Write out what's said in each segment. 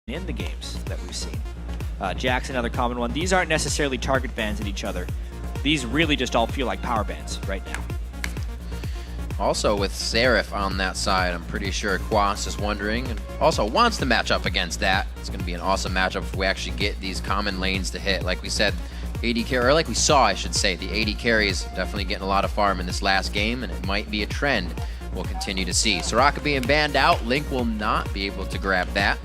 in the games that we've seen. Jack's another common one. These aren't necessarily target bans at each other. These really just all feel like power bans right now. Also with Seraph on that side, I'm pretty sure Quas is wondering and also wants to match up against that. It's going to be an awesome matchup if we actually get these common lanes to hit. Like we said, AD carry, or like we saw, I should say, the AD carries definitely getting a lot of farm in this last game, and it might be a trend we'll continue to see. Soraka being banned out, Link will not be able to grab that.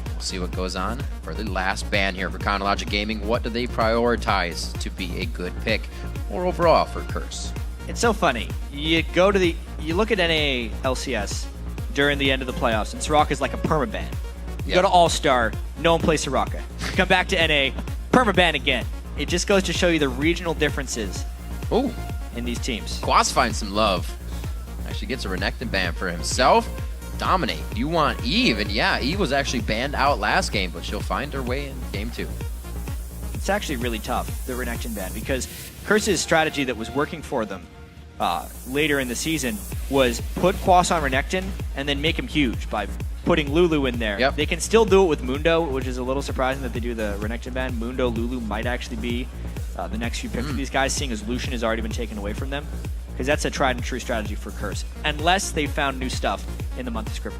We'll see what goes on for the last ban here for Chronologic Gaming. What do they prioritize to be a good pick or overall for Curse? It's so funny. You look at NA LCS during the end of the playoffs, and Soraka's like a permaban. You go to All-Star, no one plays Soraka. Come back to NA, permaban again. It just goes to show you the regional differences in these teams. Quas finds some love. Actually gets a Renekton ban for himself. Dominate. You want Eve, and yeah, Eve was actually banned out last game, but she'll find her way in game 2. It's actually really tough, the Renekton ban, because Curse's strategy that was working for them later in the season was put Quas on Renekton and then make him huge by putting Lulu in there. Yep. They can still do it with Mundo, which is a little surprising that they do the Renekton ban. Mundo, Lulu might actually be the next few picks of these guys, seeing as Lucian has already been taken away from them, because that's a tried and true strategy for Curse, unless they found new stuff in the month of Script.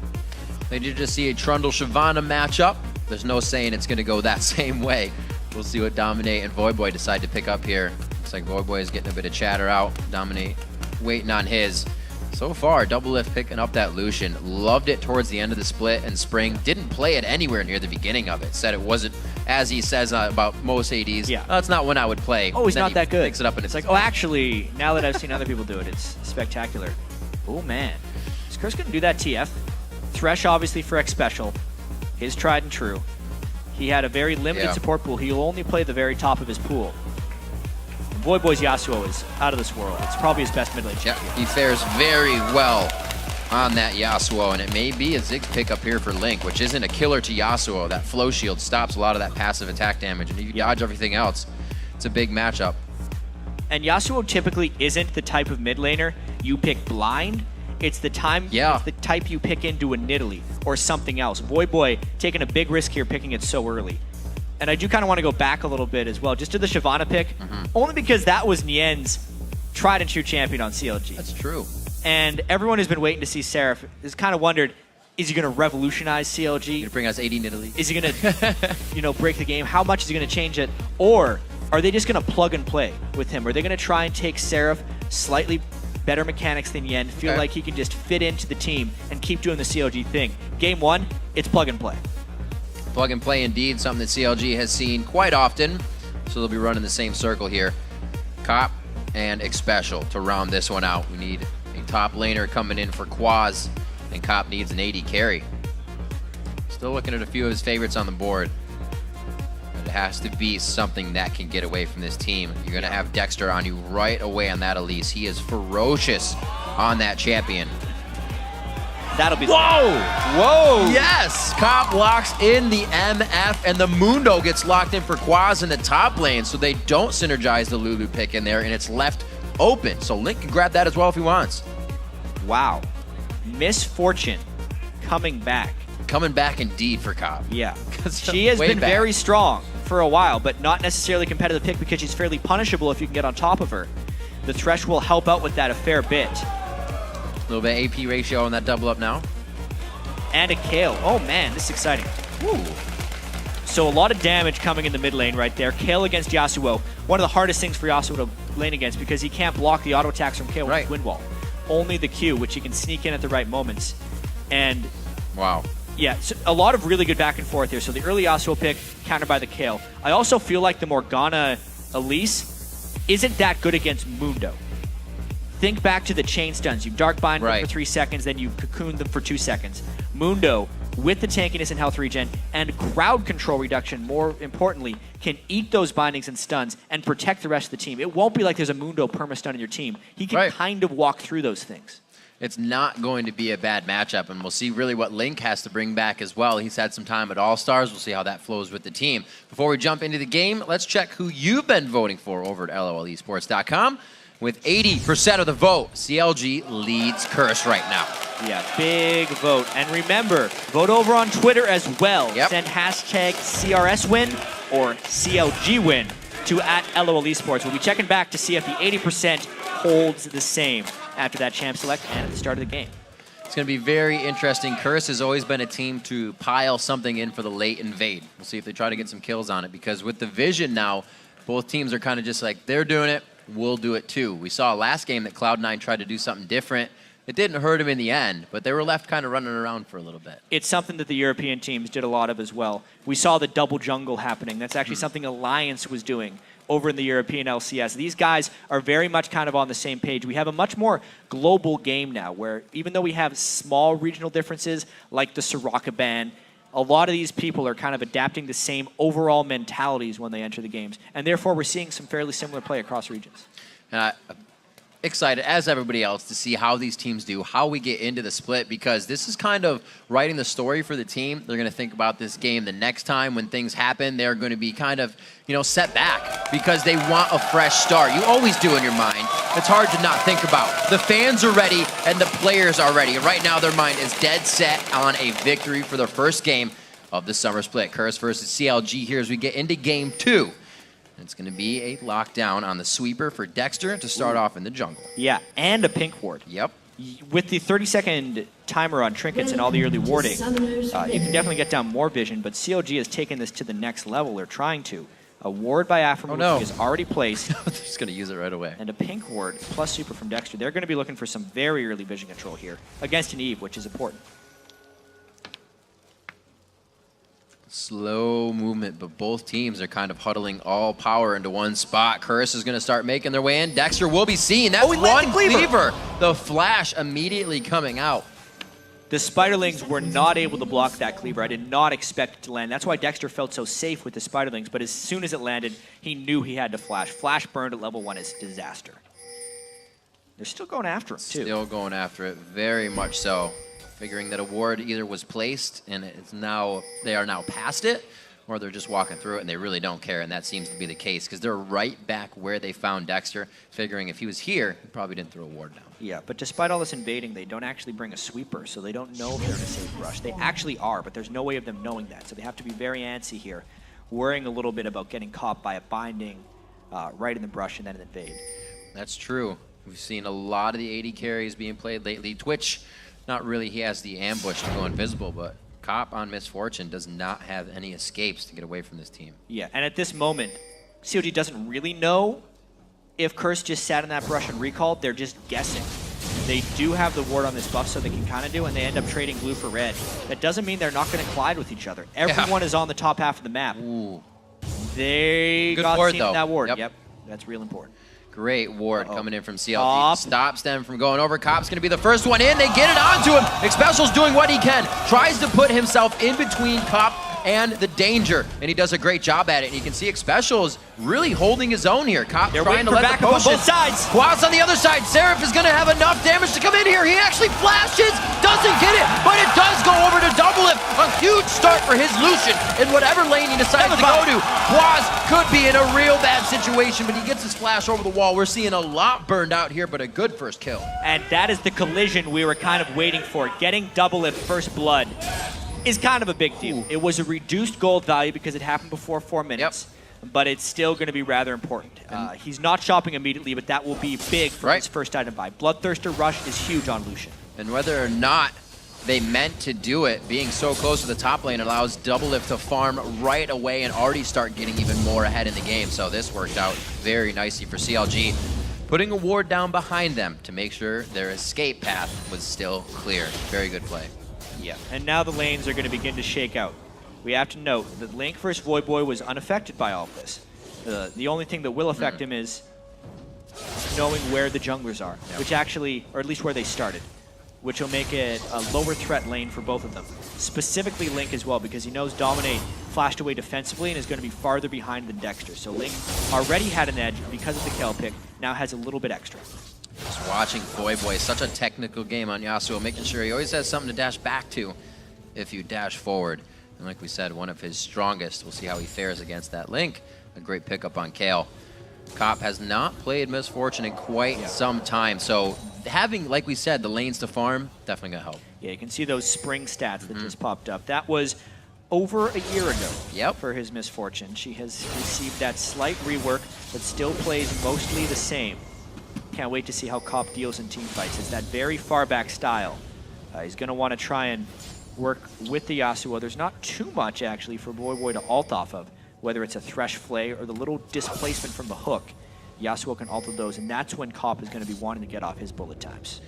They did just see a Trundle-Shyvana matchup. There's no saying it's going to go that same way. We'll see what Dominate and Voyboy decide to pick up here. Looks like Voyboy is getting a bit of chatter out. Dominate waiting on his. So far, Doublelift picking up that Lucian. Loved it towards the end of the split and Spring. Didn't play it anywhere near the beginning of it. Said it wasn't, as he says about most ADs, that's not when I would play. Oh, he's not that good. Picks it up and it's like, oh, actually, now that I've seen other people do it, it's spectacular. Oh, man. Is Curse going to do that TF? Thresh, obviously, for X Special. His tried and true. He had a very limited support pool. He'll only play the very top of his pool. Voyboy's Yasuo is out of this world. It's probably his best mid lane champion. He fares very well on that Yasuo, and it may be a Ziggs pickup here for Link, which isn't a killer to Yasuo. That flow shield stops a lot of that passive attack damage, and if you dodge everything else, it's a big matchup. And Yasuo typically isn't the type of mid laner you pick blind. It's the it's the type you pick into a Nidalee or something else. Voyboy taking a big risk here, picking it so early. And I do kind of want to go back a little bit as well, just to the Shyvana pick, only because that was Nien's tried and true champion on CLG. That's true. And everyone who's been waiting to see Seraph has kind of wondered, is he going to revolutionize CLG? Going to bring us AD Nidalee? Is he going to, break the game? How much is he going to change it? Or are they just going to plug and play with him? Are they going to try and take Seraph slightly better mechanics than Yen, feel like he can just fit into the team and keep doing the CLG thing? Game 1, it's plug and play. Plug and play indeed, something that CLG has seen quite often. So they'll be running the same circle here. Cop and Xpecial to round this one out. We need a top laner coming in for Quaz, and Cop needs an AD carry. Still looking at a few of his favorites on the board. But it has to be something that can get away from this team. You're going to have Dexter on you right away on that Elise. He is ferocious on that champion. That'll be Whoa! Yes! Cop locks in the MF, and the Mundo gets locked in for Quaz in the top lane, so they don't synergize the Lulu pick in there, and it's left open. So Link can grab that as well if he wants. Wow. Misfortune coming back. Coming back indeed for Cop. Yeah. She has been very strong for a while, but not necessarily competitive pick because she's fairly punishable if you can get on top of her. The Thresh will help out with that a fair bit. A little bit AP ratio on that double up now. And a Kayle. Oh man, this is exciting. Woo. So a lot of damage coming in the mid lane right there. Kayle against Yasuo. One of the hardest things for Yasuo to lane against because he can't block the auto attacks from Kayle with Wind Wall. Only the Q, which he can sneak in at the right moments. And yeah, so a lot of really good back and forth here. So the early Yasuo pick countered by the Kayle. I also feel like the Morgana Elise isn't that good against Mundo. Think back to the chain stuns. You dark bind them for 3 seconds, then you cocoon them for 2 seconds. Mundo, with the tankiness and health regen and crowd control reduction, more importantly, can eat those bindings and stuns and protect the rest of the team. It won't be like there's a Mundo perma-stun in your team. He can kind of walk through those things. It's not going to be a bad matchup, and we'll see really what Link has to bring back as well. He's had some time at All-Stars. We'll see how that flows with the team. Before we jump into the game, let's check who you've been voting for over at LOLesports.com. with 80% of the vote. CLG leads Curse right now. Yeah, big vote. And remember, vote over on Twitter as well. Yep. Send hashtag CRS win or CLG win to @LOL Esports. We'll be checking back to see if the 80% holds the same after that champ select and at the start of the game. It's going to be very interesting. Curse has always been a team to pile something in for the late invade. We'll see if they try to get some kills on it, because with the vision now, both teams are kind of just like, they're doing it, we'll do it too. We saw last game that Cloud9 tried to do something different. It didn't hurt them in the end, but they were left kind of running around for a little bit. It's something that the European teams did a lot of as well. We saw the double jungle happening. That's actually something Alliance was doing over in the European LCS. These guys are very much kind of on the same page. We have a much more global game now, where even though we have small regional differences like the Soraka ban, a lot of these people are kind of adapting the same overall mentalities when they enter the games. And therefore, we're seeing some fairly similar play across regions. And I'm excited, as everybody else, to see how these teams do, how we get into the split, because this is kind of writing the story for the team. They're going to think about this game the next time when things happen. They're going to be kind of, set back because they want a fresh start. You always do in your mind. It's hard to not think about. The fans are ready and the players are ready. And right now their mind is dead set on a victory for their first game of the summer split. Curse versus CLG here as we get into game 2. It's going to be a lockdown on the sweeper for Dexter to start off in the jungle. Yeah, and a pink ward. Yep. With the 30-second timer on trinkets and all the early warding, you can definitely get down more vision, but CLG has taken this to the next level. They're trying to. A ward by Afro is already placed. They're just going to use it right away. And a pink ward plus super from Dexter. They're going to be looking for some very early vision control here against an Eve, which is important. Slow movement, but both teams are kind of huddling all power into one spot. Curse is going to start making their way in. Dexter will be seen. That's one cleaver. The flash immediately coming out. The Spiderlings were not able to block that cleaver. I did not expect it to land. That's why Dexter felt so safe with the Spiderlings, but as soon as it landed, he knew he had to flash. Flash burned at level 1 is disaster. They're still going after him, too. Still going after it, very much so. Figuring that a ward either was placed and they are now past it, or they're just walking through it and they really don't care, and that seems to be the case because they're right back where they found Dexter, figuring if he was here, he probably didn't throw a ward down. Yeah, but despite all this invading, they don't actually bring a sweeper, so they don't know if they're in a safe rush. They actually are, but there's no way of them knowing that, so they have to be very antsy here, worrying a little bit about getting caught by a binding right in the brush and then an invade. That's true. We've seen a lot of the AD carries being played lately. Twitch, not really, he has the ambush to go invisible, but Cop on Misfortune does not have any escapes to get away from this team. Yeah, and at this moment, COG doesn't really know if Curse just sat in that brush and recalled. They're just guessing. They do have the ward on this buff, so they can kind of do, and they end up trading blue for red. That doesn't mean they're not going to collide with each other. Everyone is on the top half of the map. Ooh. They Good got ward, seen though. in that ward. Yep. Yep, that's real important. Great ward coming in from CLG. Cop. Stops them from going over. Cop's going to be the first one in. They get it onto him. Xpecial's doing what he can. Tries to put himself in between Cop and the danger, and he does a great job at it. And you can see Xpecial is really holding his own here. Cop trying to let the on potion. both sides. Quas on the other side. Seraph is going to have enough damage to come in here. He actually flashes, doesn't get it, but it does go over to double him. A huge start for his Lucian in whatever lane he decides to go to. Quas could be in a real bad situation, but he gets his flash over the wall. We're seeing a lot burned out here, but a good first kill. And that is the collision we were kind of waiting for. Getting double at first blood is kind of a big deal. Ooh. It was a reduced gold value because it happened before 4 minutes, but it's still going to be rather important. He's not shopping immediately, but that will be big for his first item buy. Bloodthirster Rush is huge on Lucian. And whether or not they meant to do it, being so close to the top lane allows Doublelift to farm right away and already start getting even more ahead in the game. So this worked out very nicely for CLG, putting a ward down behind them to make sure their escape path was still clear. Very good play. Yeah, and now the lanes are going to begin to shake out. We have to note that Link versus Voidboy was unaffected by all of this. The only thing that will affect him is knowing where the junglers are, which actually, or at least where they started, which will make it a lower threat lane for both of them. Specifically Link as well, because he knows Dominate flashed away defensively and is going to be farther behind than Dexter. So Link already had an edge because of the kill pick, now has a little bit extra. Just watching Voidboy, such a technical game on Yasuo, making sure he always has something to dash back to if you dash forward. And like we said, one of his strongest. We'll see how he fares against that Link. A great pickup on Kale. Cop has not played Misfortune in quite some time, so having, like we said, the lanes to farm, definitely gonna help. Yeah, you can see those spring stats that just popped up. That was over a year ago for his Misfortune. She has received that slight rework, but still plays mostly the same. Can't wait to see how Cop deals in team fights. It's that very far back style. He's gonna want to try and work with the Yasuo. There's not too much, actually, for Boy to ult off of, whether it's a Thresh Flay or the little displacement from the hook. Yasuo can ult those, and that's when Cop is going to be wanting to get off his bullet times.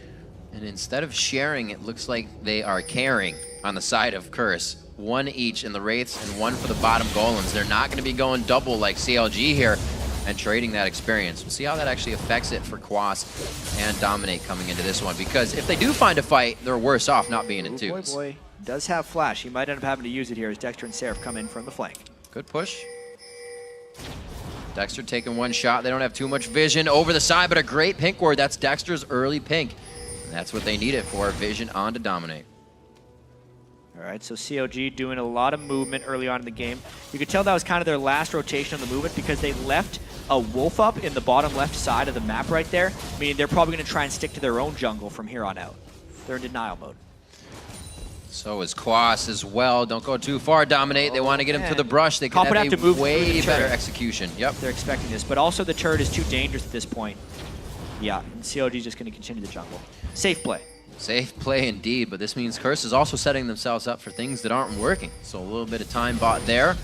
And instead of sharing, it looks like they are carrying on the side of Curse. One each in the Wraiths and one for the bottom Golems. They're not going to be going double like CLG here and trading that experience. We'll see how that actually affects it for Quas and Dominate coming into this one, because if they do find a fight, they're worse off not being in twos. Boy does have Flash. He might end up having to use it here as Dexter and Seraph come in from the flank. Good push. Dexter taking one shot. They don't have too much vision over the side, but a great pink ward. That's Dexter's early pink. And that's what they need it for, vision on to Dominate. All right, so CLG doing a lot of movement early on in the game. You could tell that was kind of their last rotation on the movement because they left a wolf up in the bottom left side of the map right there, meaning they're probably going to try and stick to their own jungle from here on out. They're in denial mode. So is Quas as well. Don't go too far, Dominate. They want to get him to the brush. They could have to move way better execution. Yep. They're expecting this, but also the turret is too dangerous at this point. Yeah, and CLG is just going to continue the jungle. Safe play. Safe play indeed, but this means Curse is also setting themselves up for things that aren't working. So a little bit of time bought there.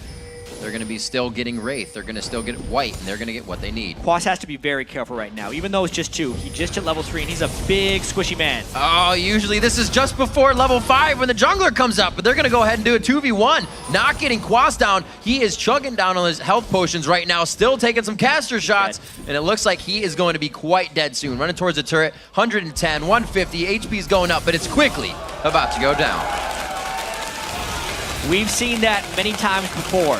They're going to be still getting Wraith. They're going to still get White, and they're going to get what they need. Quas has to be very careful right now, even though it's just 2. He just hit level 3, and he's a big, squishy man. Oh, usually this is just before level 5 when the jungler comes up, but they're going to go ahead and do a 2v1. Not getting Quas down. He is chugging down on his health potions right now, still taking some caster shots, and it looks like he is going to be quite dead soon. Running towards the turret, 110, 150, HP's going up, but it's quickly about to go down. We've seen that many times before.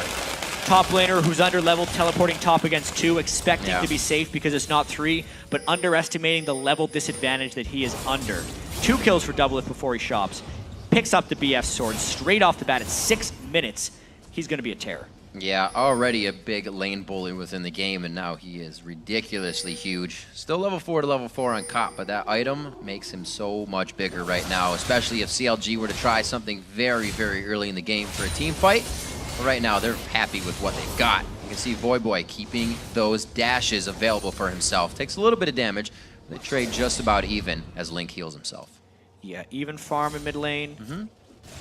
Top laner who's under level teleporting top against 2, expecting to be safe because it's not 3, but underestimating the level disadvantage that he is under. 2 kills for Doublelift before he shops. Picks up the BF sword straight off the bat at 6 minutes. He's going to be a terror. Yeah, already a big lane bully within the game, and now he is ridiculously huge. Still level 4 to level 4 on Cop, but that item makes him so much bigger right now, especially if CLG were to try something very, very early in the game for a team fight. But right now, they're happy with what they've got. You can see Boy keeping those dashes available for himself. Takes a little bit of damage. They trade just about even as Link heals himself. Yeah, even farm in mid lane.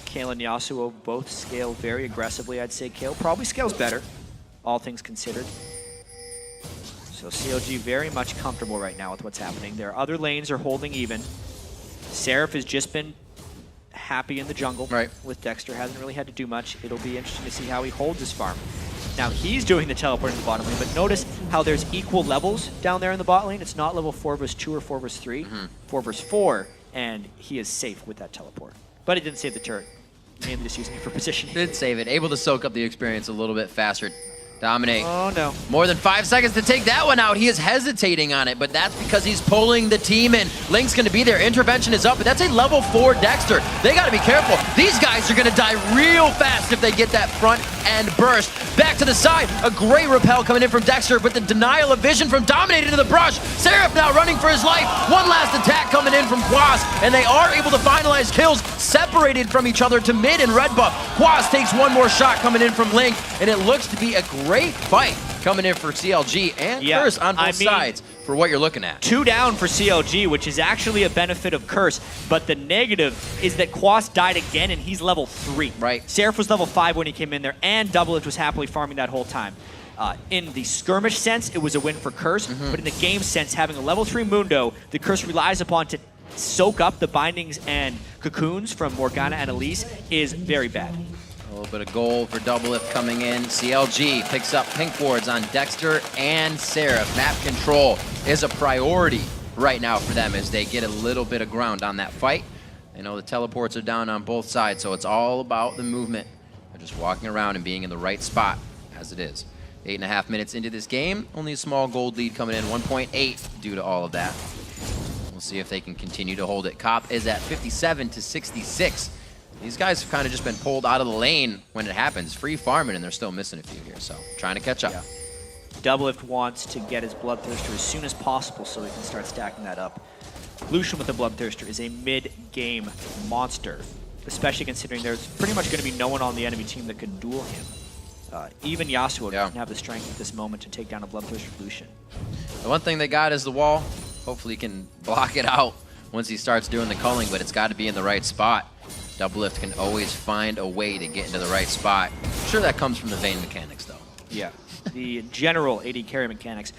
Kayle and Yasuo both scale very aggressively. I'd say Kayle probably scales better, all things considered. So CLG very much comfortable right now with what's happening. Their other lanes are holding even. Seraph has just been happy in the jungle with Dexter. Hasn't really had to do much. It'll be interesting to see how he holds his farm. Now he's doing the teleport in the bottom lane, but notice how there's equal levels down there in the bot lane. It's not level 4 versus 2 or 4 versus 3, 4 versus 4, and he is safe with that teleport. But it didn't save the turret. Mainly just using it for positioning. Did save it. Able to soak up the experience a little bit faster. Dominate. Oh, no. More than 5 seconds to take that one out. He is hesitating on it, but that's because he's pulling the team in. Link's going to be there. Intervention is up, but that's a level 4 Dexter. They got to be careful. These guys are going to die real fast if they get that front end burst. Back to the side. A great repel coming in from Dexter, but the denial of vision from Dominate into the brush. Seraph now running for his life. One last attack coming in from Quas, and they are able to finalize kills separated from each other to mid and red buff. Quas takes one more shot coming in from Link, and it looks to be a great fight coming in for CLG and Curse on both sides for what you're looking at. 2 down for CLG, which is actually a benefit of Curse, but the negative is that Quas died again and he's level 3. Right. Seraph was level 5 when he came in there, and Doublelift was happily farming that whole time. In the skirmish sense, it was a win for Curse, but in the game sense, having a level 3 Mundo, the Curse relies upon to soak up the bindings and cocoons from Morgana and Elise is very bad. A little bit of gold for Doublelift coming in. CLG picks up pink wards on Dexter and Seraph. Map control is a priority right now for them as they get a little bit of ground on that fight. They know the teleports are down on both sides, so it's all about the movement. They're just walking around and being in the right spot as it is. 8.5 minutes into this game, only a small gold lead coming in, 1.8 due to all of that. We'll see if they can continue to hold it. Cop is at 57 to 66. These guys have kind of just been pulled out of the lane when it happens. Free farming, and they're still missing a few here, so trying to catch up. Doublelift wants to get his Bloodthirster as soon as possible so he can start stacking that up. Lucian with the Bloodthirster is a mid-game monster, especially considering there's pretty much going to be no one on the enemy team that can duel him. Even Yasuo doesn't have the strength at this moment to take down a Bloodthirster Lucian. The one thing they got is the wall. Hopefully he can block it out once he starts doing the culling, but it's got to be in the right spot. Doublelift can always find a way to get into the right spot. I'm sure that comes from the Vayne mechanics, though. Yeah, the general AD carry mechanics.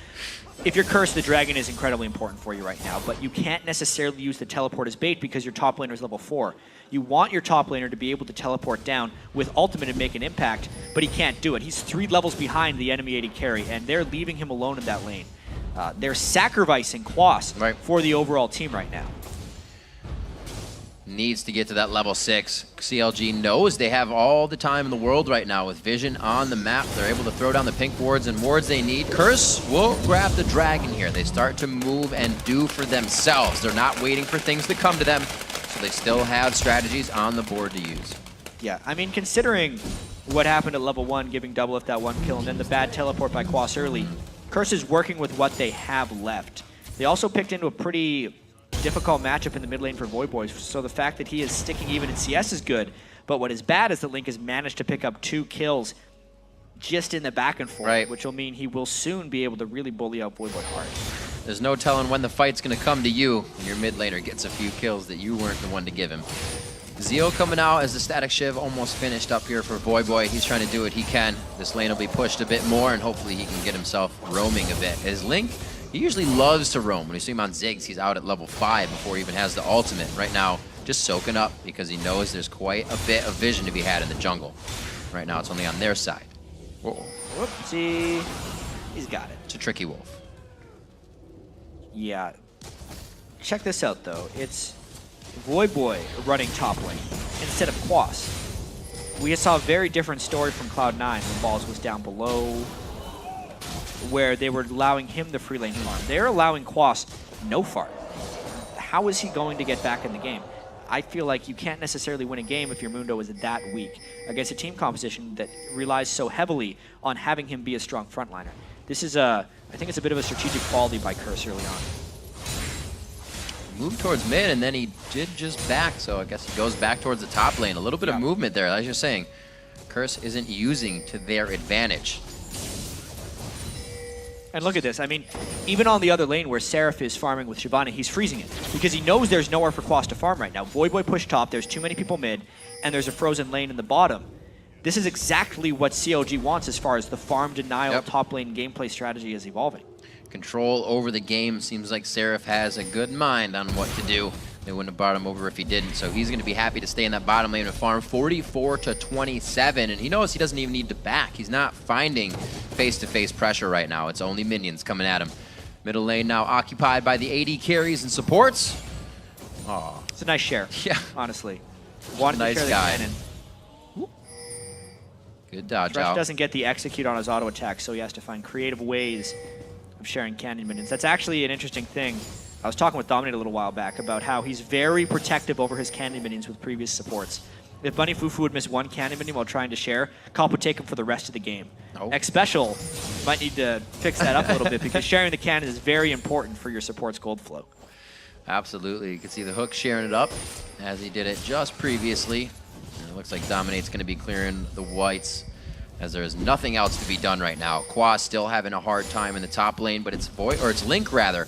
If you're Curse, the Dragon is incredibly important for you right now, but you can't necessarily use the teleport as bait because your top laner is level 4. You want your top laner to be able to teleport down with ultimate and make an impact, but he can't do it. He's 3 levels behind the enemy AD carry, and they're leaving him alone in that lane. They're sacrificing Quas for the overall team right now. Needs to get to that level 6. CLG knows they have all the time in the world right now with vision on the map. They're able to throw down the pink wards and wards they need. Curse will grab the dragon here. They start to move and do for themselves. They're not waiting for things to come to them, so they still have strategies on the board to use. Yeah, I mean, considering what happened at level 1, giving Doublelift that 1 kill, and then the bad teleport by Quas early, Curse is working with what they have left. They also picked into a pretty difficult matchup in the mid lane for Voyboy, so the fact that he is sticking even in CS is good, but what is bad is that Link has managed to pick up 2 kills just in the back and forth, which will mean he will soon be able to really bully out Voyboy hard. There's no telling when the fight's going to come to you when your mid laner gets a few kills that you weren't the one to give him. Zeo coming out as the Static Shiv almost finished up here for Voyboy. He's trying to do what he can. This lane will be pushed a bit more, and hopefully he can get himself roaming a bit. As Link, he usually loves to roam. When you see him on Ziggs, he's out at level 5 before he even has the ultimate. Right now, just soaking up because he knows there's quite a bit of vision to be had in the jungle. Right now, it's only on their side. Whoa. Whoopsie. He's got it. It's a tricky wolf. Yeah. Check this out, though. It's Voyboy running top lane instead of Quas. We saw a very different story from Cloud9 when Balls was down below, where they were allowing him the free lane farm. They're allowing Quas no farm. How is he going to get back in the game? I feel like you can't necessarily win a game if your Mundo is that weak against a team composition that relies so heavily on having him be a strong frontliner. This is I think it's a bit of a strategic quality by Curse early on. Moved towards mid, and then he did just back, so I guess he goes back towards the top lane. A little bit of movement there, as you're saying. Curse isn't using to their advantage. And look at this. I mean, even on the other lane where Seraph is farming with Shyvana, he's freezing it because he knows there's nowhere for Quas to farm right now. Voyboy push top, there's too many people mid, and there's a frozen lane in the bottom. This is exactly what CLG wants as far as the farm denial top lane gameplay strategy is evolving. Control over the game. Seems like Seraph has a good mind on what to do. They wouldn't have brought him over if he didn't, so he's going to be happy to stay in that bottom lane and farm 44-27, and he knows he doesn't even need to back. He's not finding face-to-face pressure right now. It's only minions coming at him. Middle lane now occupied by the AD carries and supports. Aw. It's a nice share, honestly. Wanted nice to share guy. the cannon. Good dodge Thresh out. doesn't get the execute on his auto attack, so he has to find creative ways of sharing cannon minions. That's actually an interesting thing. I was talking with Dominate a little while back about how he's very protective over his cannon minions with previous supports. If Bunny Fufu would miss one cannon minion while trying to share, Comp would take him for the rest of the game. X Special might need to fix that up a little bit because sharing the cannon is very important for your support's gold flow. Absolutely. You can see the Hook sharing it up as he did it just previously. And it looks like Dominate's going to be clearing the whites as there is nothing else to be done right now. Quas still having a hard time in the top lane, but it's Link rather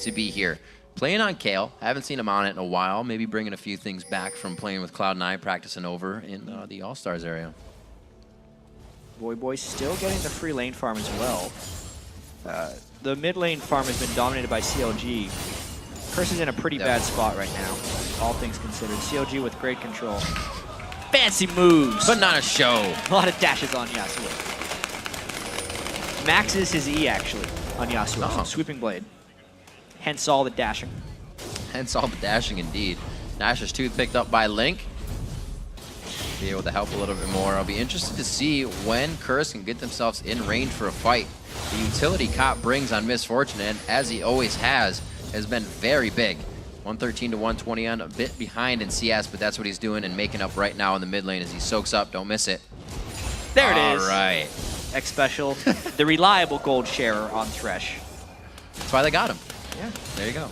to be here. Playing on Kale. Haven't seen him on it in a while. Maybe bringing a few things back from playing with Cloud9, practicing over in the All-Stars area. Voyboy still getting the free lane farm as well. The mid lane farm has been dominated by CLG. Curse is in a pretty bad spot right now, all things considered. CLG with great control. Fancy moves! But not a show. A lot of dashes on Yasuo. Maxes his E, actually, on Yasuo. So sweeping blade. Hence all the dashing. Hence all the dashing, indeed. Nash's tooth picked up by Link. Be able to help a little bit more. I'll be interested to see when Curse can get themselves in range for a fight. The utility Cop brings on Misfortune, and as he always has been very big. 113 to 120 on, a bit behind in CS, but that's what he's doing and making up right now in the mid lane as he soaks up. Don't miss it. There it is. All right. X Special, the reliable gold sharer on Thresh. That's why they got him. Yeah. There you go.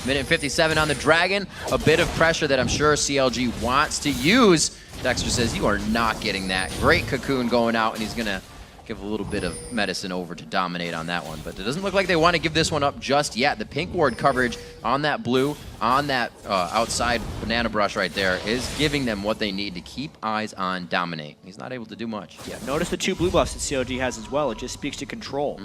Minute 57 on the Dragon. A bit of pressure that I'm sure CLG wants to use. Dexter says, you are not getting that. Great Cocoon going out, and he's going to give a little bit of medicine over to dominate on that one. But it doesn't look like they want to give this one up just yet. The pink ward coverage on that blue, on that outside banana brush right there is giving them what they need to keep eyes on Dominate. He's not able to do much. Yeah, notice the 2 blue buffs that CLG has as well. It just speaks to control.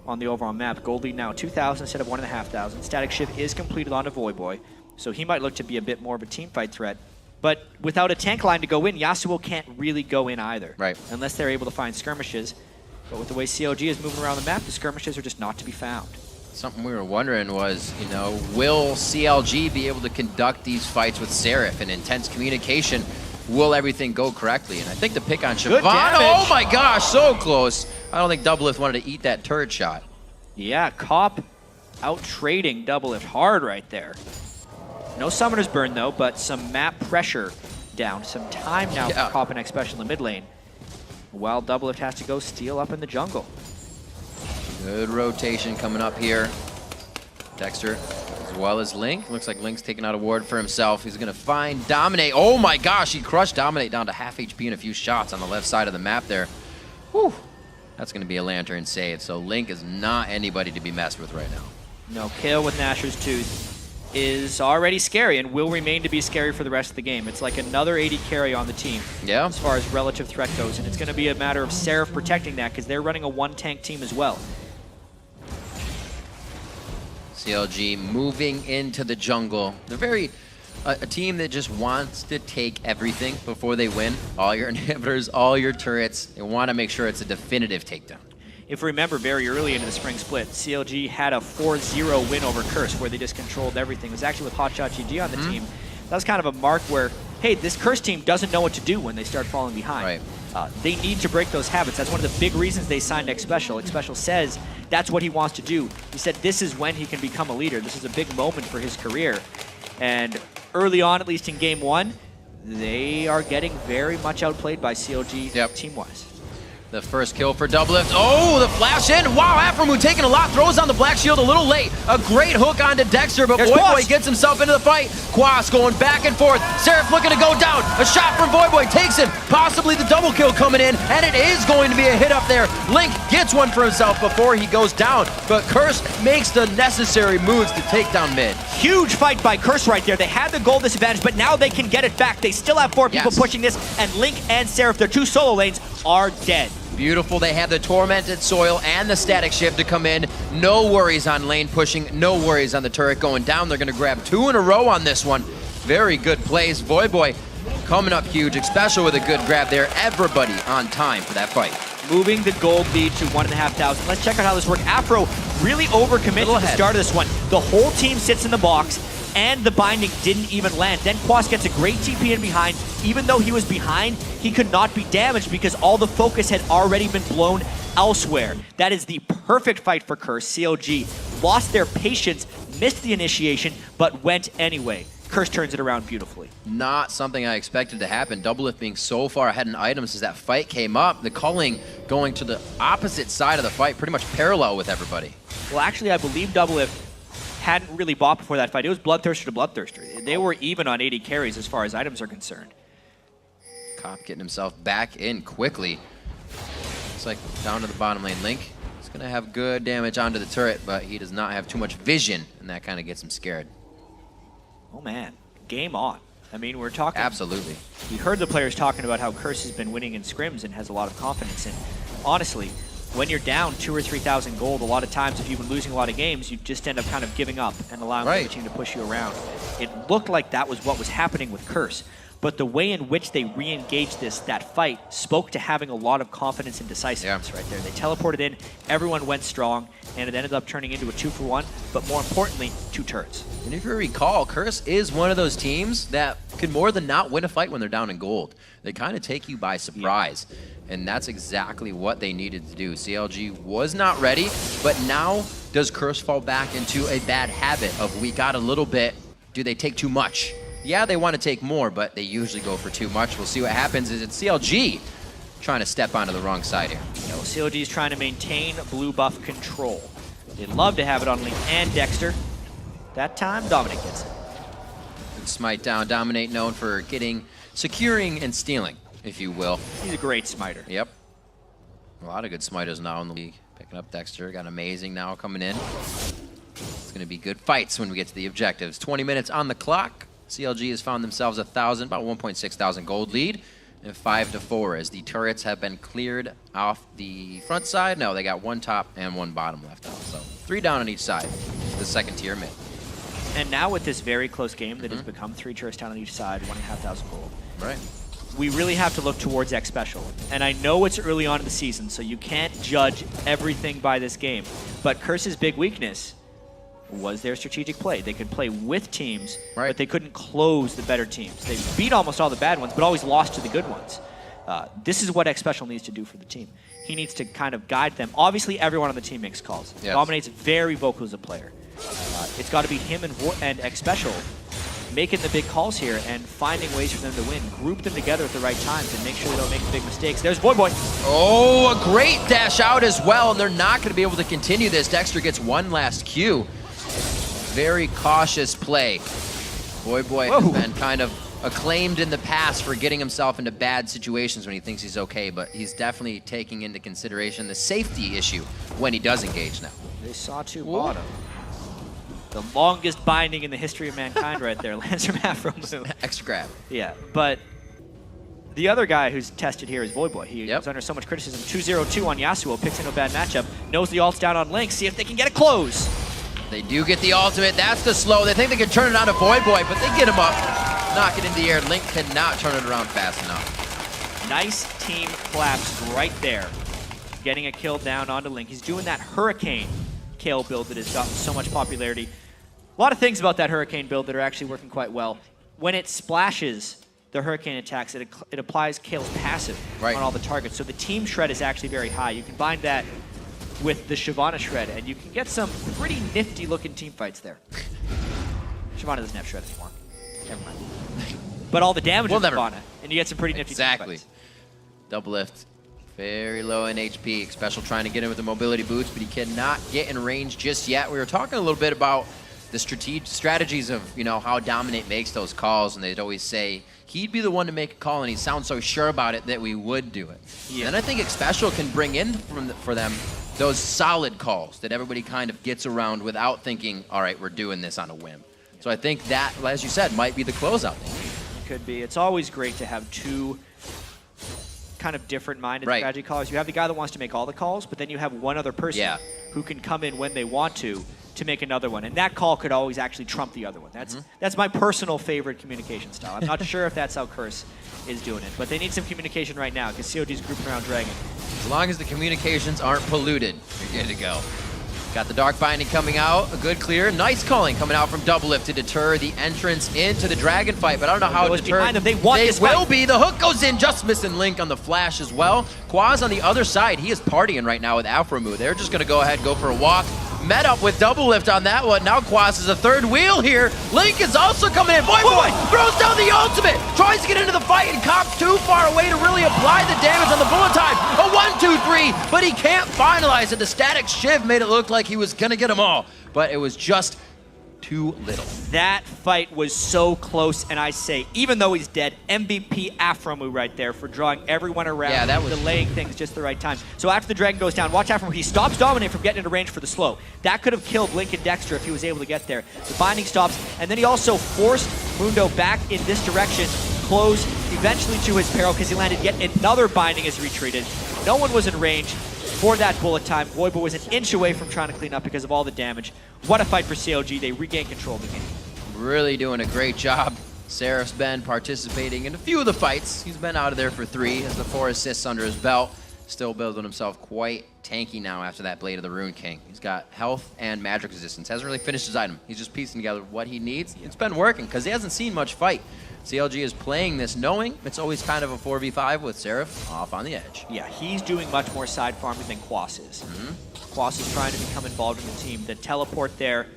On the overall map. Gold lead now 2,000 instead of 1,500. Static shift is completed onto Voyboy, so he might look to be a bit more of a team fight threat. But without a tank line to go in, Yasuo can't really go in either. Right. Unless they're able to find skirmishes. But with the way CLG is moving around the map, the skirmishes are just not to be found. Something we were wondering was, you know, will CLG be able to conduct these fights with Seraph in intense communication? Will everything go correctly? And I think the pick on Siobhan, oh my gosh, so close. I don't think Doublelift wanted to eat that turret shot. Yeah, Cop out trading Doublelift hard right there. No Summoner's Burn though, but some map pressure down. Some time now for Cop and X Special in the mid lane. While Doublelift has to go steal up in the jungle. Good rotation coming up here. Dexter, as well as Link. Looks like Link's taking out a ward for himself. He's gonna find Dominate. Oh my gosh, he crushed Dominate down to half HP in a few shots on the left side of the map there. Whew. That's gonna be a Lantern save. So Link is not anybody to be messed with right now. No, Kayle with Nashor's Tooth is already scary and will remain to be scary for the rest of the game. It's like another 80 carry on the team as far as relative threat goes, and it's going to be a matter of Seraph protecting that because they're running a 1-tank team as well. CLG moving into the jungle. They're a team that just wants to take everything before they win. All your inhibitors, all your turrets. They want to make sure it's a definitive takedown. If you remember, very early into the spring split, CLG had a 4-0 win over Curse where they just controlled everything. It was actually with Hotshot GG on the team. That was kind of a mark where, hey, this Curse team doesn't know what to do when they start falling behind. They need to break those habits. That's one of the big reasons they signed X Special. X Special says that's what he wants to do. He said this is when he can become a leader. This is a big moment for his career. And early on, at least in game 1, they are getting very much outplayed by CLG team-wise. The first kill for Doublelift. Oh, the flash in. Wow, Afromoon taking a lot. Throws on the Black Shield a little late. A great hook onto Dexter, but Voyboy gets himself into the fight. Quas going back and forth. Seraph looking to go down. A shot from Voyboy takes him. Possibly the double kill coming in, and it is going to be a hit up there. Link gets one for himself before he goes down, but Curse makes the necessary moves to take down mid. Huge fight by Curse right there. They had the goal disadvantage, but now they can get it back. They still have 4 people pushing this, and Link and Seraph, their 2 solo lanes, are dead. Beautiful. They have the Tormented Soil and the Static Shift to come in. No worries on lane pushing. No worries on the turret going down. They're going to grab 2 in a row on this one. Very good plays. Voyboy coming up huge, especially with a good grab there. Everybody on time for that fight. Moving the gold lead to 1,500. Let's check out how this works. Afro really overcommits at the start of this one. The whole team sits in the box, and the binding didn't even land. Then Quas gets a great TP in behind. Even though he was behind, he could not be damaged because all the focus had already been blown elsewhere. That is the perfect fight for Curse. CLG lost their patience, missed the initiation, but went anyway. Curse turns it around beautifully. Not something I expected to happen. Doublelift being so far ahead in items as that fight came up. The culling going to the opposite side of the fight, pretty much parallel with everybody. Well, actually, I believe Doublelift hadn't really bought before that fight. It was Bloodthirster to Bloodthirster. They were even on 80 carries as far as items are concerned. Cop getting himself back in quickly. Looks like down to the bottom lane. Link is going to have good damage onto the turret, but he does not have too much vision, and that kind of gets him scared. Oh man, game on. I mean, we're talking... Absolutely. We heard the players talking about how Curse has been winning in scrims and has a lot of confidence in. Honestly, when you're down 2,000 or 3,000 gold, a lot of times if you've been losing a lot of games, you just end up kind of giving up and allowing the other team to push you around. It looked like that was what was happening with Curse, but the way in which they re-engaged that fight spoke to having a lot of confidence and decisiveness right there. They teleported in, everyone went strong, and it ended up turning into a 2-for-1, but more importantly, 2 turrets. And if you recall, Curse is one of those teams that can more than not win a fight when they're down in gold. They kind of take you by surprise. And that's exactly what they needed to do. CLG was not ready, but now does Curse fall back into a bad habit of we got a little bit, do they take too much? Yeah, they want to take more, but they usually go for too much. We'll see what happens. Is it CLG trying to step onto the wrong side here? Yeah, CLG is trying to maintain blue buff control. They'd love to have it on Link and Dexter. That time, Dominic gets it. Good smite down. Dominate known for securing and stealing, if you will. He's a great smiter. Yep. A lot of good smiters now in the league. Picking up Dexter. Got Amazing now coming in. It's going to be good fights when we get to the objectives. 20 minutes on the clock. CLG has found themselves about 1.6 thousand gold lead. And 5-4 as the turrets have been cleared off the front side. No, they got one top and one bottom left out. So 3 down on each side. The second tier mid. And now with this very close game that has become 3 turrets down on each side, 1,500 gold. Right. We really have to look towards X Special. And I know it's early on in the season, so you can't judge everything by this game. But Curse's big weakness was their strategic play. They could play with teams, but they couldn't close the better teams. They beat almost all the bad ones, but always lost to the good ones. This is what X Special needs to do for the team. He needs to kind of guide them. Obviously, everyone on the team makes calls. Yes. Dominate's very vocal as a player. It's got to be him and X Special making the big calls here and finding ways for them to win. Group them together at the right times and make sure they don't make the big mistakes. There's Boy. Oh, a great dash out as well, and they're not going to be able to continue this. Dexter gets one last Q. Very cautious play. Boy has been kind of acclaimed in the past for getting himself into bad situations when he thinks he's okay, but he's definitely taking into consideration the safety issue when he does engage now. They saw 2 bottom. The longest binding in the history of mankind right there. Lands from Afro. Extra grab. Yeah, but the other guy who's tested here is Voyboy. He was under so much criticism. 2-0-2 on Yasuo, picks into a bad matchup, knows the ult's down on Link, see if they can get it close. They do get the ultimate. That's the slow. They think they can turn it on to Voyboy, but they get him up, knock it in the air. Link cannot turn it around fast enough. Nice team collapse right there. Getting a kill down onto Link. He's doing that Hurricane Kale build that has gotten so much popularity. A lot of things about that Hurricane build that are actually working quite well. When it splashes the Hurricane attacks, it applies Kale's passive on all the targets. So the team shred is actually very high. You combine that with the Shyvana shred, and you can get some pretty nifty looking team fights there. Shyvana doesn't have shred anymore. Never mind. But all the damage is Shyvana, and you get some pretty nifty team fights. Double lift. Very low in HP. Special trying to get in with the mobility boots, but he cannot get in range just yet. We were talking a little bit about the strategies of, how Dominate makes those calls, and they'd always say he'd be the one to make a call, and he sounds so sure about it that we would do it. Yeah. And I think Special can bring in for them those solid calls that everybody kind of gets around without thinking, all right, we're doing this on a whim. So I think that, as you said, might be the closeout thing. It could be. It's always great to have 2 kind of different-minded strategy callers. You have the guy that wants to make all the calls, but then you have one other person who can come in when they want to make another one. And that call could always actually trump the other one. That's my personal favorite communication style. I'm not sure if that's how Curse is doing it, but they need some communication right now because COG's grouping around Dragon. As long as the communications aren't polluted, you're good to go. Got the Dark Binding coming out, a good clear. Nice calling coming out from Double Lift to deter the entrance into the Dragon fight, but I don't know how to deter them. They will be. The hook goes in, just missing Link on the flash as well. Quaz on the other side, he is partying right now with Afromu. They're just gonna go ahead and go for a walk. Met up with Double Lift on that one. Now Quaz is a third wheel here. Link is also coming in. Boy throws down the ultimate. Tries to get into the fight and Cops too far away to really apply the damage on the bullet time. A 1-2-3, but he can't finalize it. The static shiv made it look like he was gonna get them all, but it was just too little. That fight was so close, and I say, even though he's dead, MVP Afromu right there for drawing everyone around, delaying things just the right time. So after the Dragon goes down, watch Afromu. He stops Dominate from getting into range for the slow. That could have killed Link and Dexter if he was able to get there. The binding stops, and then he also forced Mundo back in this direction, close eventually to his peril because he landed yet another binding as he retreated. No one was in range for that bullet time. Voyboy was an inch away from trying to clean up because of all the damage. What a fight for CLG. They regain control of the game. Really doing a great job. Seraph's been participating in a few of the fights. He's been out of there for 3, has the 4 assists under his belt. Still building himself quite tanky now after that Blade of the Rune King. He's got health and magic resistance. Hasn't really finished his item. He's just piecing together what he needs. It's been working because he hasn't seen much fight. CLG is playing this knowing it's always kind of a 4v5 with Seraph off on the edge. Yeah, he's doing much more side farming than Quas is. Quas is trying to become involved in the team. The teleport there,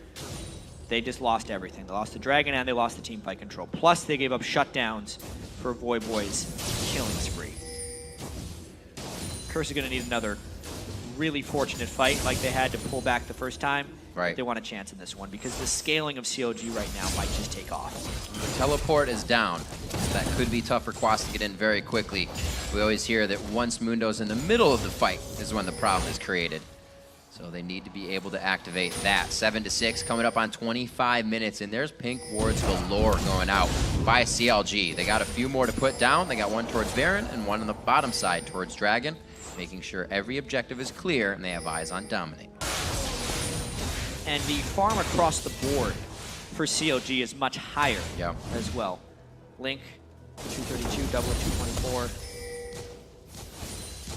they just lost everything. They lost the Dragon and they lost the team fight control. Plus they gave up shutdowns for Voyboy's killing spree. Curse is going to need another really fortunate fight like they had to pull back the first time. Right. They want a chance in this one because the scaling of CLG right now might just take off. The teleport is down. That could be tough for Quas to get in very quickly. We always hear that once Mundo's in the middle of the fight is when the problem is created. So they need to be able to activate that. 7-6 coming up on 25 minutes, and there's pink wards galore going out by CLG. They got a few more to put down. They got one towards Baron and one on the bottom side towards Dragon, making sure every objective is clear and they have eyes on Dominate. And the farm across the board for CLG is much higher as well. Link, 232, double at 224.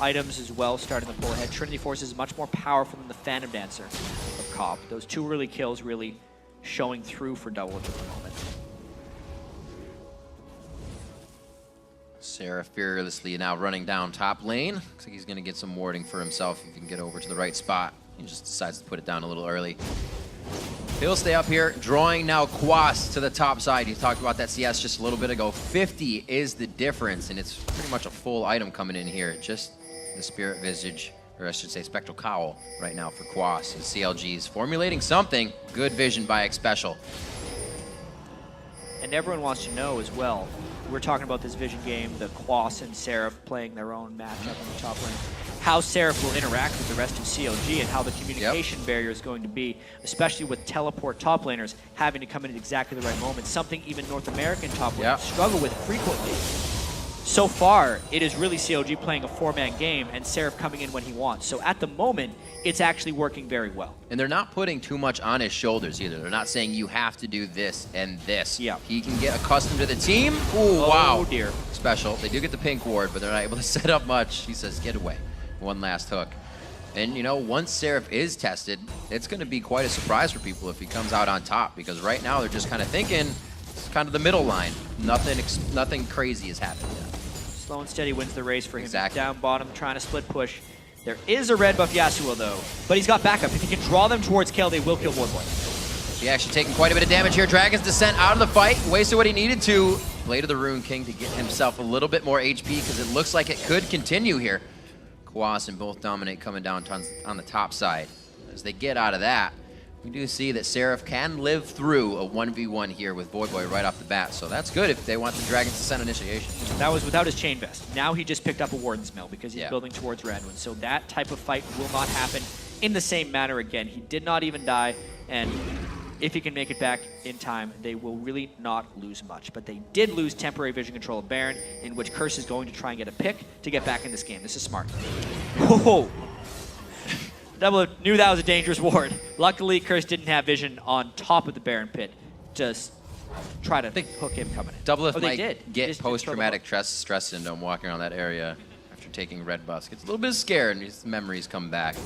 Items as well starting to pull ahead. Trinity Force is much more powerful than the Phantom Dancer of Cobb. Those two early kills really showing through for Double at the moment. Seraph fearlessly now running down top lane. Looks like he's going to get some warding for himself if he can get over to the right spot. He just decides to put it down a little early. He'll stay up here, drawing now Quas to the top side. You talked about that CS just a little bit ago. 50 is the difference, and it's pretty much a full item coming in here. Just the Spirit Visage, or I should say Spectral Cowl right now for Quas. And CLG is formulating something. Good vision by Xpecial. And everyone wants to know as well, we're talking about this vision game, the Quas and Seraph playing their own matchup on the top lane, how Seraph will interact with the rest of CLG and how the communication barrier is going to be, especially with teleport top laners having to come in at exactly the right moment, something even North American top laners struggle with frequently. So far, it is really CLG playing a four-man game and Seraph coming in when he wants. So at the moment, it's actually working very well. And they're not putting too much on his shoulders either. They're not saying you have to do this and this. Yeah. He can get accustomed to the team. Ooh, wow. Oh dear. Special. They do get the pink ward, but they're not able to set up much. He says, get away. One last hook. And, you know, once Seraph is tested, it's going to be quite a surprise for people if he comes out on top, because right now they're just kind of thinking it's kind of the middle line. Nothing crazy has happened yet. Slow and steady wins the race for him. Exactly. Down bottom, trying to split push. There is a red buff Yasuo though, but he's got backup. If he can draw them towards Kale, they will kill Voidboy. He actually taking quite a bit of damage here. Dragon's Descent out of the fight, wasted what he needed to. Blade of the Rune King to get himself a little bit more HP because it looks like it could continue here. Quas and both Dominate coming down on the top side. As they get out of that, we do see that Seraph can live through a 1v1 here with Voidboy right off the bat. So that's good if they want the Dragon's Descent initiation. That was without his Chain Vest. Now he just picked up a Warden's Mill because he's building towards Radwin. So that type of fight will not happen in the same manner again. He did not even die, and if he can make it back in time, they will really not lose much. But they did lose temporary vision control of Baron, in which Curse is going to try and get a pick to get back in this game. This is smart. Whoa! Double knew that was a dangerous ward. Luckily, Curse didn't have vision on top of the Baron pit. Just try to hook him coming in. Doublelift might get post-traumatic stress syndrome walking around that area after taking red buffs. Gets a little bit scared and his memories come back.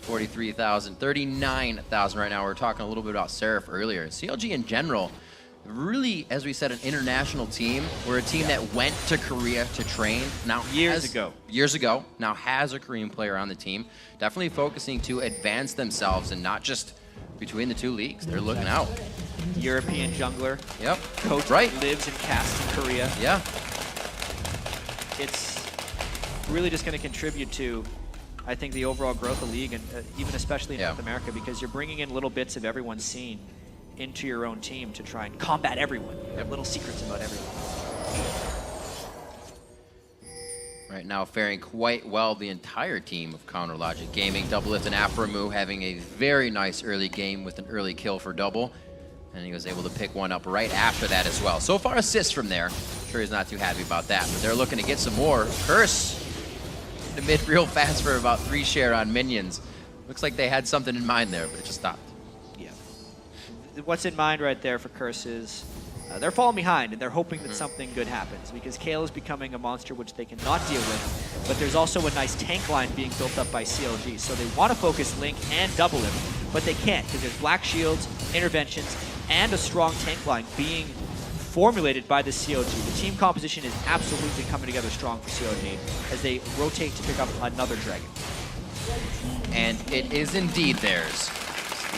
43,000, 39,000 right now. We were talking a little bit about Seraph earlier. CLG in general, really, as we said, an international team. We're a team that went to Korea to train. Now years ago, now has a Korean player on the team. Definitely focusing to advance themselves and not just between the two leagues. They're looking out. European jungler. Yep. Coach lives and casts in Korea. Yeah. It's really just going to contribute to, I think, the overall growth of the league, and even especially in North America, because you're bringing in little bits of everyone's scene into your own team to try and combat everyone. You have little secrets about everyone. Right now faring quite well, the entire team of Counter Logic Gaming. Doublelift and Aframu having a very nice early game with an early kill for Double. And he was able to pick one up right after that as well. So far assists from there. I'm sure he's not too happy about that, but they're looking to get some more. Curse the mid real fast for about 3 share on minions. Looks like they had something in mind there, but it just stopped. Yeah. What's in mind right there for Curse is they're falling behind, and they're hoping that something good happens, because Kale is becoming a monster which they cannot deal with, but there's also a nice tank line being built up by CLG, so they want to focus Link and Doublelift, but they can't, because there's black shields, interventions, and a strong tank line being formulated by the CLG. The team composition is absolutely coming together strong for CLG as they rotate to pick up another dragon. And it is indeed theirs.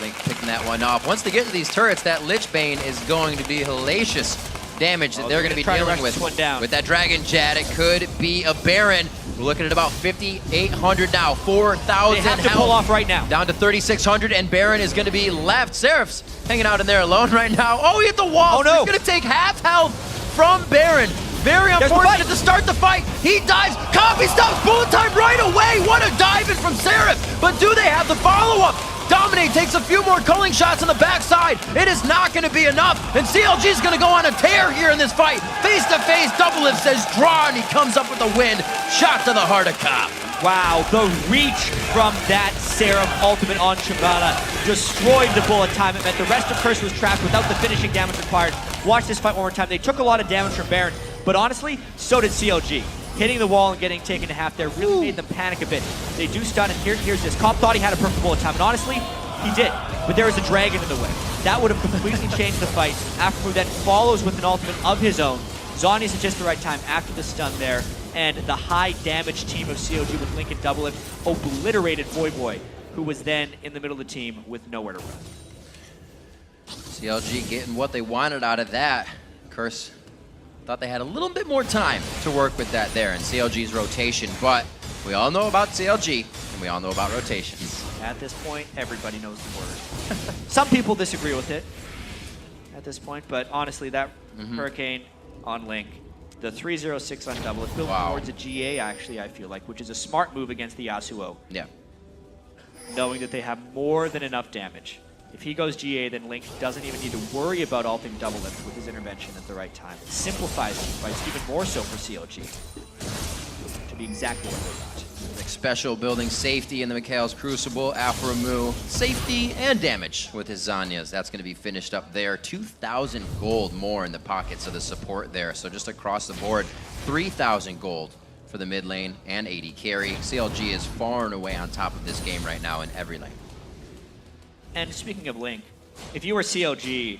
Link picking that one off. Once they get to these turrets, that Lich Bane is going to be hellacious damage that they're going to be dealing with. One down. With that Dragon Jet, it could be a Baron. We're looking at about 5,800 now, 4,000 They have to pull off right now. Down to 3,600, and Baron is going to be left. Seraph's hanging out in there alone right now. Oh, he hit the wall. Oh, no. He's going to take half health from Baron. Very unfortunate to start the fight. He dives. Coffee stops bullet time right away. What a dive in from Seraph. But do they have the follow-up? Dominate takes a few more culling shots on the backside. It is not going to be enough. And CLG is going to go on a tear here in this fight. Face to face, Double Lift says draw, and he comes up with the win. Shot to the heart of Cop. Wow, the reach from that Seraph ultimate on Shyvana destroyed the bullet time. It meant the rest of Curse was trapped without the finishing damage required. Watch this fight one more time. They took a lot of damage from Baron, but honestly, so did CLG. Hitting the wall and getting taken to half there really made them panic a bit. They do stun, and here's this. Cop thought he had a perfect bullet time, and honestly, he did. But there was a dragon in the way. That would have completely changed the fight. After then follows with an ultimate of his own. Zhonya's at just the right time after the stun there, and the high damage team of CLG with Link and Double Lift obliterated Voyboy, who was then in the middle of the team with nowhere to run. CLG getting what they wanted out of that. Curse thought they had a little bit more time to work with that there in CLG's rotation, but we all know about CLG, and we all know about rotations. At this point, everybody knows the word. Some people disagree with it at this point, but honestly, that Hurricane on Link, the 306 on Double, it's built towards a GA, actually, I feel like, which is a smart move against the Yasuo. Yeah. Knowing that they have more than enough damage. If he goes GA, then Link doesn't even need to worry about ulting Double Lift with his intervention at the right time. It simplifies team fights even more so for CLG. To be exactly what they want. Like special building safety in the Mikhail's Crucible, Alpha safety and damage with his Zhonya's. That's going to be finished up there. 2,000 gold more in the pockets of the support there. So just across the board, 3,000 gold for the mid lane and 80 carry. CLG is far and away on top of this game right now in every lane. And speaking of Link, if you were CLG,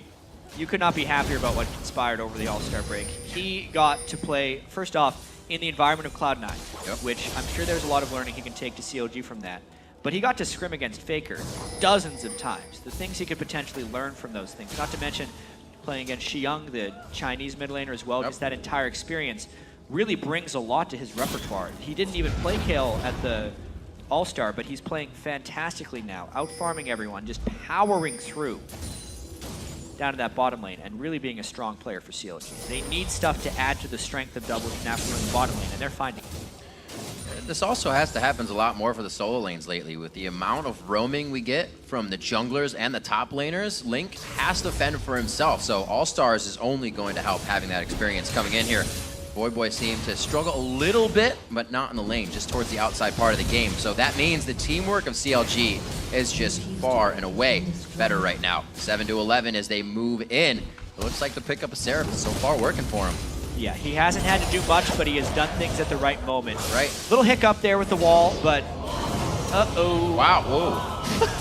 you could not be happier about what conspired over the All-Star break. He got to play, first off, in the environment of Cloud9, which I'm sure there's a lot of learning he can take to CLG from that. But he got to scrim against Faker dozens of times. The things he could potentially learn from those things, not to mention playing against Xiyang, the Chinese mid laner as well, just that entire experience really brings a lot to his repertoire. He didn't even play Kayle at the All-Star, but he's playing fantastically now, out-farming everyone, just powering through down to that bottom lane and really being a strong player for CLG. They need stuff to add to the strength of Double Lift now from the bottom lane, and they're finding it. This also has to happen a lot more for the solo lanes lately. With the amount of roaming we get from the junglers and the top laners, Link has to fend for himself, so All-Stars is only going to help having that experience coming in here. Voyboy seemed to struggle a little bit, but not in the lane, just towards the outside part of the game. So that means the teamwork of CLG is just far and away better right now. 7-11 as they move in. It looks like the pickup of Seraph is so far working for him. Yeah, he hasn't had to do much, but he has done things at the right moment. Right. Little hiccup there with the wall, but uh-oh. Wow, whoa.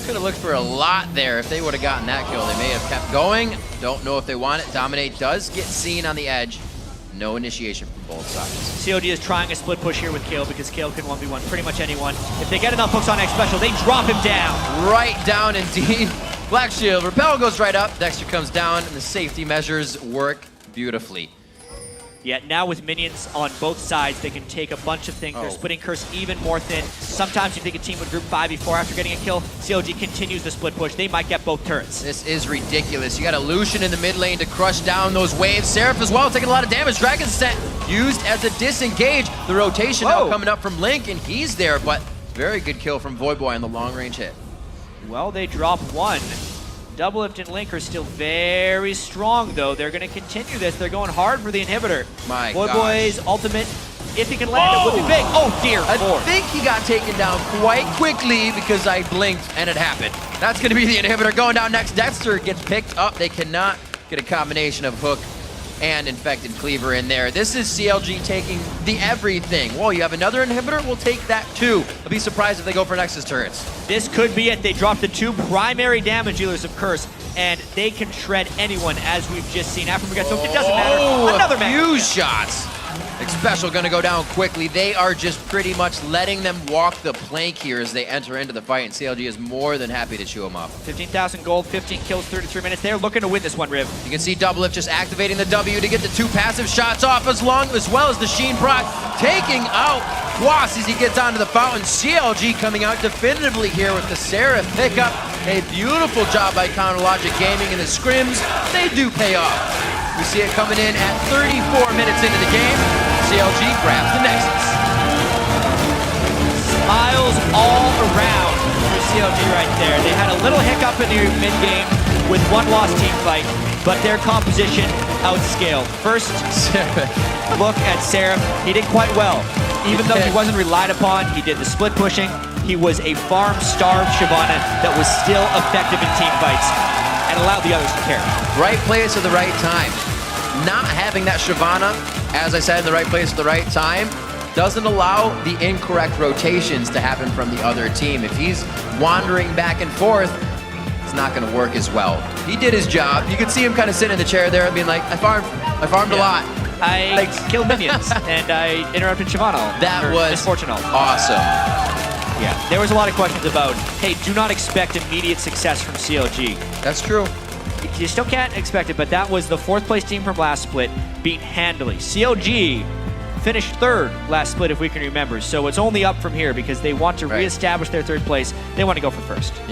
Could have looked for a lot there. If they would have gotten that kill, they may have kept going. Don't know if they want it. Dominate does get seen on the edge. No initiation from both sides. COD is trying a split push here with Kayle because Kayle can 1v1 pretty much anyone. If they get enough hooks on X Special, they drop him down. Right down indeed. Black Shield, Repel goes right up. Dexter comes down, and the safety measures work beautifully. Yet now with minions on both sides, they can take a bunch of things. They're splitting Curse even more thin. Sometimes you think a team would group 5 before after getting a kill. CLG continues the split push. They might get both turrets. This is ridiculous. You got a Lucian in the mid lane to crush down those waves. Seraph as well, taking a lot of damage. Dragon's set used as a disengage. The rotation now coming up from Link, and he's there, but very good kill from Voyboy on the long range hit. Well, they drop one. Double Lift and Link are still very strong, though. They're going to continue this. They're going hard for the inhibitor. My Voyboy's ultimate, if he can land it, would be big. Oh, dear Lord. I think he got taken down quite quickly because I blinked and it happened. That's going to be the inhibitor going down next. Dexter gets picked up. They cannot get a combination of hook and infected cleaver in there. This is CLG taking the everything. Whoa, you have another inhibitor? We'll take that too. I'll be surprised if they go for Nexus turrets. This could be it. They dropped the two primary damage dealers of Curse, and they can shred anyone, as we've just seen. After we got soaked, it doesn't matter. Another few shots. Special gonna go down quickly. They are just pretty much letting them walk the plank here as they enter into the fight, and CLG is more than happy to chew them up. 15,000 gold, 15 kills, 33 minutes. They're looking to win this one, Riv. You can see Doublelift just activating the W to get the 2 passive shots off, as well as the Sheen proc, taking out Quas as he gets onto the fountain. CLG coming out definitively here with the Seraph pickup. A beautiful job by Counterlogic Gaming, and the scrims, they do pay off. We see it coming in at 34 minutes into the game. CLG grabs the Nexus. Smiles all around for CLG right there. They had a little hiccup in the mid-game with one lost team fight, but their composition outscaled. First look at Seraph. He did quite well. Even though he wasn't relied upon, he did the split pushing. He was a farm-starved Shyvana that was still effective in team fights and allowed the others to carry. Right place at the right time. Not having that Shyvana, as I said, in the right place at the right time, doesn't allow the incorrect rotations to happen from the other team. If he's wandering back and forth, it's not going to work as well. He did his job. You could see him kind of sitting in the chair there and being like, I farmed a lot. I killed minions, and I interrupted Shyvana. That was misfortunate. Awesome. Yeah, there was a lot of questions about, hey, do not expect immediate success from CLG. That's true. You still can't expect it, but that was the 4th place team from last split, beat handily. CLG finished 3rd last split, if we can remember, so it's only up from here because they want to reestablish their 3rd place. They want to go for 1st.